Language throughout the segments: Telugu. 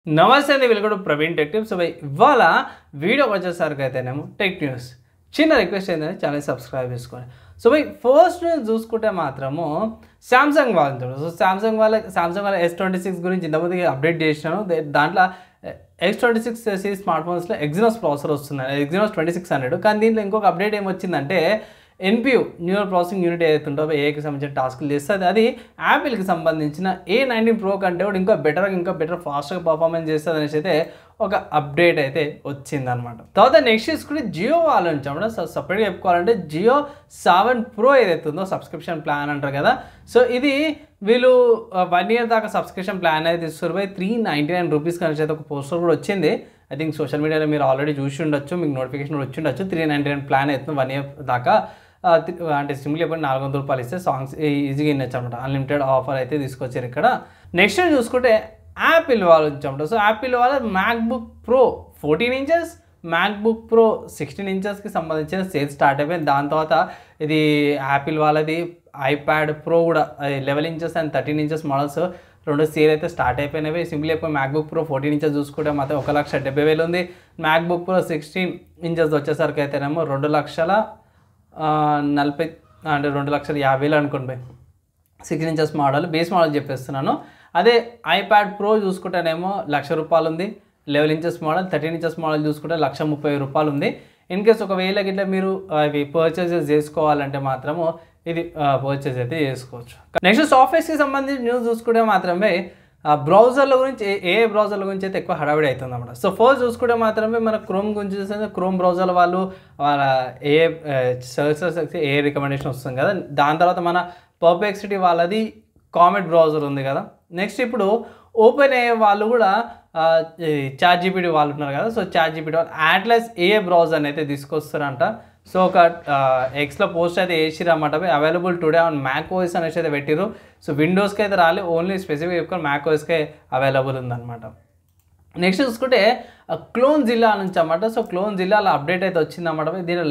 నమస్తే అండి, welcome to Praveen tech tips. ఇవాళ వీడియోకి వచ్చేసరికి అయితేనేమో టెక్ న్యూస్. చిన్న రిక్వెస్ట్ ఏంటంటే ఛానల్ సబ్స్క్రైబ్ చేసుకోండి. ఫస్ట్ న్యూస్ చూసుకుంటే మాత్రము సామ్సంగ్ వాళ్ళు చూడండి. సామ్సంగ్ వాళ్ళ S26 గురించి ఇంతకుముందు అప్డేట్ చేసినాను. దాంట్లో X26 సిరీస్ స్మార్ట్ ఫోన్స్లో ఎగ్జినోస్ ప్రాసెసర్ వస్తుంది, ఎగ్జినోస్ 2600. కానీ దీంట్లో ఇంకొక అప్డేట్ ఏమొచ్చిందంటే NPU న్యూరల్ ప్రాసెసింగ్ యూనిట్ ఏదైతే ఉంటుందో ఏఐకి సంబంధించిన టాస్క్లు చేస్తుంది. అది యాపిల్కి సంబంధించిన A19 Pro కంటే కూడా ఇంకా బెటర్ ఫాస్ట్గా పర్ఫార్మెన్స్ చేస్తుంది అనేసి అయితే ఒక అప్డేట్ అయితే వచ్చిందనమాట. తర్వాత నెక్స్ట్ తీసుకుంటే జియో వాళ్ళ నుంచి అన్నమాట. సపరేట్గా చెప్పుకోవాలంటే జియో 7 Pro ఏదైతే ఉందో సబ్స్క్రిప్షన్ ప్లాన్ అంటారు కదా. ఇది వీళ్ళు 1 year దాకా సబ్స్క్రిప్షన్ ప్లాన్ అయితే ఇస్తారు. 399 రూపీస్ అనేసి అయితే ఒక పోస్టర్ కూడా వచ్చింది. ఐ థింక్ సోషల్ మీడియాలో మీరు ఆల్రెడీ చూసి ఉండొచ్చు, మీకు నోటిఫికేషన్ వచ్చి ఉండొచ్చు. 399 ప్లాన్ అవుతుంది 1 year దాకా. అంటే సింపుల్ చెప్పండి 400 రూపాయలు ఇస్తే సాంగ్స్ ఈజీగా వినొచ్చు అనమాట. అన్లిమిటెడ్ ఆఫర్ అయితే తీసుకొచ్చారు ఇక్కడ. నెక్స్ట్ చూసుకుంటే యాపిల్ వాళ్ళు వచ్చామంట. యాపిల్ వాళ్ళ MacBook pro 14 inches, MacBook pro 16 inchesకి సంబంధించిన సేల్స్ స్టార్ట్ అయిపోయింది. దాని తర్వాత ఇది యాపిల్ వాళ్ళది ఐప్యాడ్ ప్రో కూడా 11 inches అండ్ 13 inches మోడల్స్ రెండు సేల్ అయితే స్టార్ట్ అయిపోయినవి. సింపుల్ చెప్పి మ్యాక్బుక్ ప్రో 14 inches చూసుకుంటే మాత్రం 1,70,000 ఉంది. మ్యాక్బుక్ ప్రో 16 inches వచ్చేసరికి అయితేనేమో 2,40,000 అంటే 2,50,000 అనుకోండి. 16 inches మోడల్ బేస్ మోడల్ చెప్పేస్తున్నాను. అదే ఐప్యాడ్ ప్రో చూసుకుంటేనేమో 1,00,000 రూపాయలు ఉంది. 11 inches మోడల్. 13 inches మోడల్ చూసుకుంటే 1,30,000 రూపాయలు ఉంది. ఇన్ కేస్ ఒకవేళ గిట్లా మీరు అవి పర్చేసెస్ చేసుకోవాలంటే మాత్రము ఇది పర్చేస్ అయితే చేసుకోవచ్చు. నెక్స్ట్ సాఫ్ట్వేర్స్కి సంబంధించిన న్యూస్ చూసుకుంటే మాత్రమే బ్రౌజర్ల గురించి ఏ బ్రౌజర్ల గురించి అయితే ఎక్కువ హడావిడి అవుతుంది అన్నమాట. ఫస్ట్ చూసుకుంటే మాత్రమే మన క్రోమ్ గురించి చూస్తే క్రోమ్ బ్రౌజర్ వాళ్ళ ఏ సర్చెస్ ఏ రికమెండేషన్ వస్తుంది కదా. దాని తర్వాత మన పర్ప్లెక్సిటీ వాళ్ళది కామెట్ బ్రౌజర్ ఉంది కదా. నెక్స్ట్ ఇప్పుడు ఓపెన్ అయ్యే వాళ్ళు కూడా చాట్ జీపీటీ వాళ్ళు ఉన్నారు కదా. చాట్ జీపీటీ వాళ్ళు అట్లస్ ఏ బ్రౌజర్ అయితే తీసుకొస్తారంట. ఒక ఎక్స్లో పోస్ట్ అయితే వేసిరన్నమాట. Available today on Mac OS అనేసి అయితే పెట్టిరు. విండోస్కి అయితే రాలే, ఓన్లీ స్పెసిఫిక్ చెప్పుకొని మ్యాక్ ఓఎస్కే అవైలబుల్ ఉందన్నమాట. నెక్స్ట్ చూసుకుంటే క్లోన్ జిల్లా నుంచి అన్నమాట. క్లోన్ జిల్లాలో అప్డేట్ అయితే వచ్చిందన్నమాట. దీని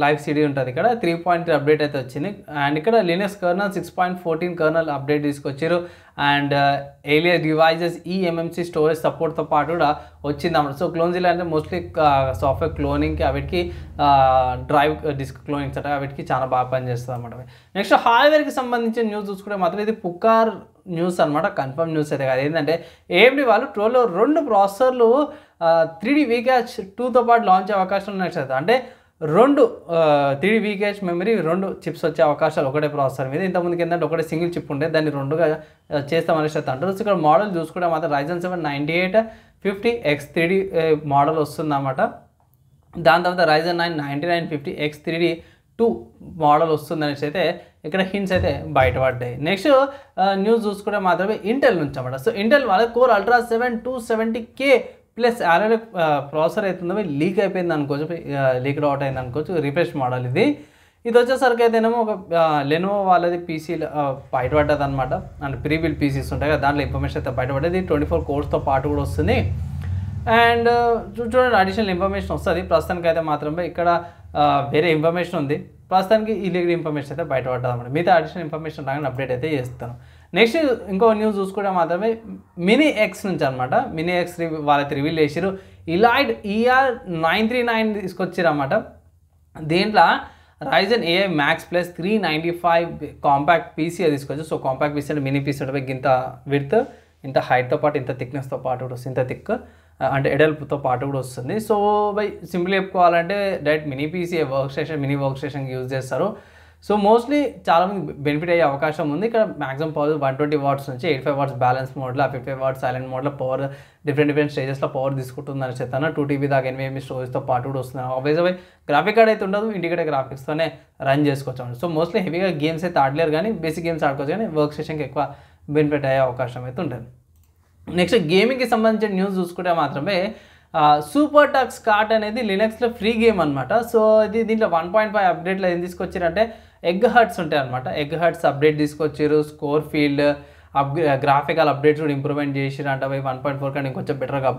లైవ్ సిడీ ఉంటుంది ఇక్కడ. 3.3 అప్డేట్ అయితే వచ్చింది. అండ్ ఇక్కడ లినక్స్ కర్నల్ 6.14 కర్నల్ అప్డేట్ తీసుకొచ్చారు. And alias devices eMMC storage సపోర్ట్తో పాటు కూడా వచ్చిందన్నమాట. క్లోన్ జిల్లా అంటే మోస్ట్లీ సాఫ్ట్వేర్ క్లోనింగ్కి వాటికి డ్రైవ్ డిస్క్ క్లోనింగ్స్ అంటే వాటికి చాలా బాగా పనిచేస్తుంది అన్నమాట. నెక్స్ట్ హార్డ్వేర్కి సంబంధించిన న్యూస్ చూసుకుంటే మాత్రం ఇది పుకార్ న్యూస్ అనమాట. కన్ఫర్మ్ న్యూస్ అయితే కాదు. ఏంటంటే AMD వాళ్ళు ట్రోలో 2 ప్రాసెసర్లు 3D VCache 2తో పాటు లాంచ్ అయ్యే అవకాశం ఉన్నాయి. అంటే 2 3D VCache మెమరీ 2 చిప్స్ వచ్చే అవకాశాలు ఒకటే ప్రాసెసర్ మీద. ఇంతకుముందుకి ఏంటంటే ఒకటే సింగిల్ చిప్ ఉంటే దాన్ని 2గా చేస్తామనేసి అయితే అంటారు. ఇక్కడ మోడల్ చూసుకుంటే మాత్రం Ryzen 7 9850X3D మోడల్ వస్తుంది అన్నమాట. దాని తర్వాత Ryzen 9 9950X3D2 మోడల్ వస్తుంది అనేసి అయితే ఇక్కడ హింట్స్ అయితే బయటపడ్డాయి. నెక్స్ట్ న్యూస్ చూసుకుంటే మాత్రమే ఇంటెల్ నుంచి అన్నమాట. ఇంటెల్ వాళ్ళ core ultra 7 270K plus already processor అవుతుందో లీక్ అయిపోయింది అనుకోవచ్చు, లీక్ అవుట్ అయింది అనుకోవచ్చు. రిఫ్రెష్ మోడల్ ఇది వచ్చేసరికి అయితేనేమో ఒక లెనోవో వాళ్ళది పీసీ బయటపడ్డది అనమాట. అంటే ప్రీబిల్డ్ పీసీస్ ఉంటాయి కదా, దాంట్లో ఇన్ఫర్మేషన్ అయితే బయటపడ్డది. 24 కోర్స్తో పాటు కూడా వస్తుంది. అండ్ చూడండి అడిషనల్ ఇన్ఫర్మేషన్ వస్తుంది. ప్రస్తుతానికి అయితే మాత్రమే ఇక్కడ వేరే ఇన్ఫర్మేషన్ ఉంది. ప్రస్తుతానికి ఇల్లీగల్ ఇన్ఫర్మేషన్ అయితే బయటపడ్డది అనమాట. మిగతా అడిషనల్ ఇన్ఫర్మేషన్ రాగానే అప్డేట్ అయితే చేస్తాను. నెక్స్ట్ ఇంకో న్యూస్ చూసుకుంటే మాత్రమే మినీ ఎక్స్ నుంచి అనమాట. మినీ ఎక్స్ వాళ్ళకి రివీల్ చేసారు. ఇలాయిడ్ ER939 తీసుకొచ్చారు అన్నమాట. దీంట్లో Ryzen AI Max Plus 395 compact PC తీసుకొచ్చు. కాంపాక్ట్ పీసీ అంటే మినీ పీసీ అంటే ఇంత విడ్త్, ఇంత హైట్తో పాటు ఇంత థిక్నెస్తో పాటు కూడా వస్తుంది. ఇంత థిక్ అంటే ఎడల్పుతో పాటు కూడా వస్తుంది. సింపుల్ చెప్పుకోవాలంటే direct mini PC mini work స్టేషన్కి యూజ్ చేస్తారు. మోస్ట్లీ చాలామంది బెనిఫిట్ అయ్యే అవకాశం ఉంది. ఇక్కడ మాక్సిమం పవర్ 120 watts నుంచి 85 watts బ్యాలెన్స్ మోడ్లో, 55 watts సైలెంట్ మోడ్లో పవర్ డిఫరెంట్ స్టేజెస్లో పవర్ తీసుకుంటుందని చెప్తాను. 2TB దాకా NVMe స్టోరేజ్తో పాటు కూడా వస్తుంది. ఆబ్వియస్గా గ్రాఫిక్ కార్డ్ అయితే ఉండదు, ఇంటిగ్రేటెడ్ గ్రాఫిక్స్తోనే రన్ చేసుకోవచ్చు. మోస్ట్లీ హెవీగా గేమ్స్ అయితే ఆడలేరు, కానీ బేసిక్ గేమ్స్ ఆడుకోవచ్చు. కానీ వర్క్ స్టేషన్కి ఎక్కువ బెనిఫిట్ అయ్యే అవకాశం అయితే ఉంటుంది. నెక్స్ట్ గేమింగ్కి సంబంధించిన న్యూస్ చూసుకుంటే మాత్రమే సూపర్ టక్స్ కార్ట్ అనేది లినక్స్లో ఫ్రీ గేమ్ అనమాట. దీంట్లో 1.5 అప్డేట్లో ఏం తీసుకొచ్చారంటే ఎగ్ హర్ట్స్ ఉంటాయి అనమాట. ఎగ్ హర్ట్స్ అప్డేట్ తీసుకొచ్చారు. స్కోర్ ఫీల్డ్ గ్రాఫికల్ అప్డేట్స్ కూడా ఇంప్రూవ్మెంట్ చేసిరు అంటే 1.4 కానీ ఇంకొంచెం బెటర్గా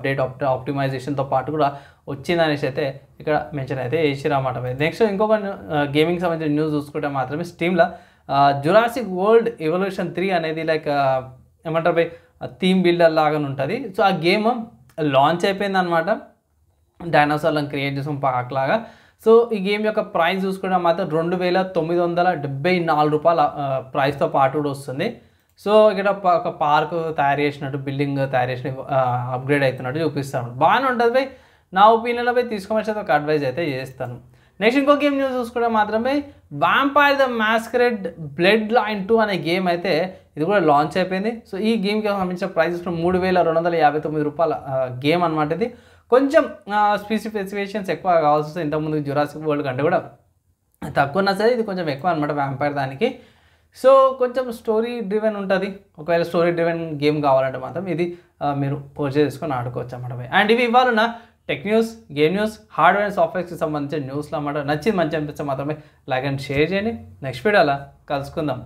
ఆప్టిమైజేషన్తో పాటు కూడా వచ్చిందనేసి అయితే ఇక్కడ మెన్షన్ అయితే చేసిరు అన్నమాట. నెక్స్ట్ ఇంకొక గేమింగ్ సంబంధించిన న్యూస్ చూసుకుంటే మాత్రమే స్టీమ్లో జురాసిక్ వరల్డ్ ఎవల్యూషన్ 3 అనేది లైక్ ఏమంటారు థీమ్ బిల్డర్ లాగా ఉంటుంది. సో ఆ గేమ్ లాంచ్ అయిపోయింది అనమాట. డైనోసార్లను క్రియేట్ చేసిన పార్క్ లాగా. సో ఈ గేమ్ యొక్క ప్రైస్ చూసుకుంటే మాత్రం $2,974 ప్రైస్తో పాటు కూడా వస్తుంది. సో ఇక్కడ ఒక పార్క్ తయారు చేసినట్టు, బిల్డింగ్ తయారు చేసిన అప్గ్రేడ్ అవుతున్నట్టు చూపిస్తాను. బాగానే ఉంటుంది బై. నా ఒపీనియన్లో పోయి తీసుకోమని ఒక అడ్వైజ్ అయితే చేస్తాను. నెక్స్ట్ ఇంకో గేమ్ న్యూస్ చూసుకుంటే మాత్రమే వాంపైర్ ద మాస్కరేడ్ బ్లడ్ లైన్ 2 అనే గేమ్ అయితే ఇది కూడా లాంచ్ అయిపోయింది. సో ఈ గేమ్కి సంబంధించిన ప్రైస్ $3,259 గేమ్ అనమాట. ఇది కొంచెం స్పెసిఫికేషన్స్ ఎక్కువ కావాల్సి వస్తుంది. ఇంతకుముందు జురాసిక్ వరల్డ్ కంటే కూడా తక్కువ ఉన్నా సరే ఇది కొంచెం ఎక్కువ అనమాట వాంపైర్ దానికి. సో కొంచెం స్టోరీ డ్రివెన్ ఉంటుంది. ఒకవేళ స్టోరీ డ్రివెన్ గేమ్ కావాలంటే మాత్రం ఇది మీరు పర్చేజ్ చేసుకొని ఆడుకోవచ్చు అన్నమాట. అండ్ ఇవి ఇవ్వాలన్న tech news, game news, hardware and సాఫ్ట్వేర్స్కి సంబంధించిన న్యూస్లో అన్నమాట. నచ్చింది మంచి అనిపిస్తే మాత్రమే లైక్ అండ్ షేర్ చేయండి. నెక్స్ట్ వీడియోలో కలుసుకుందాం.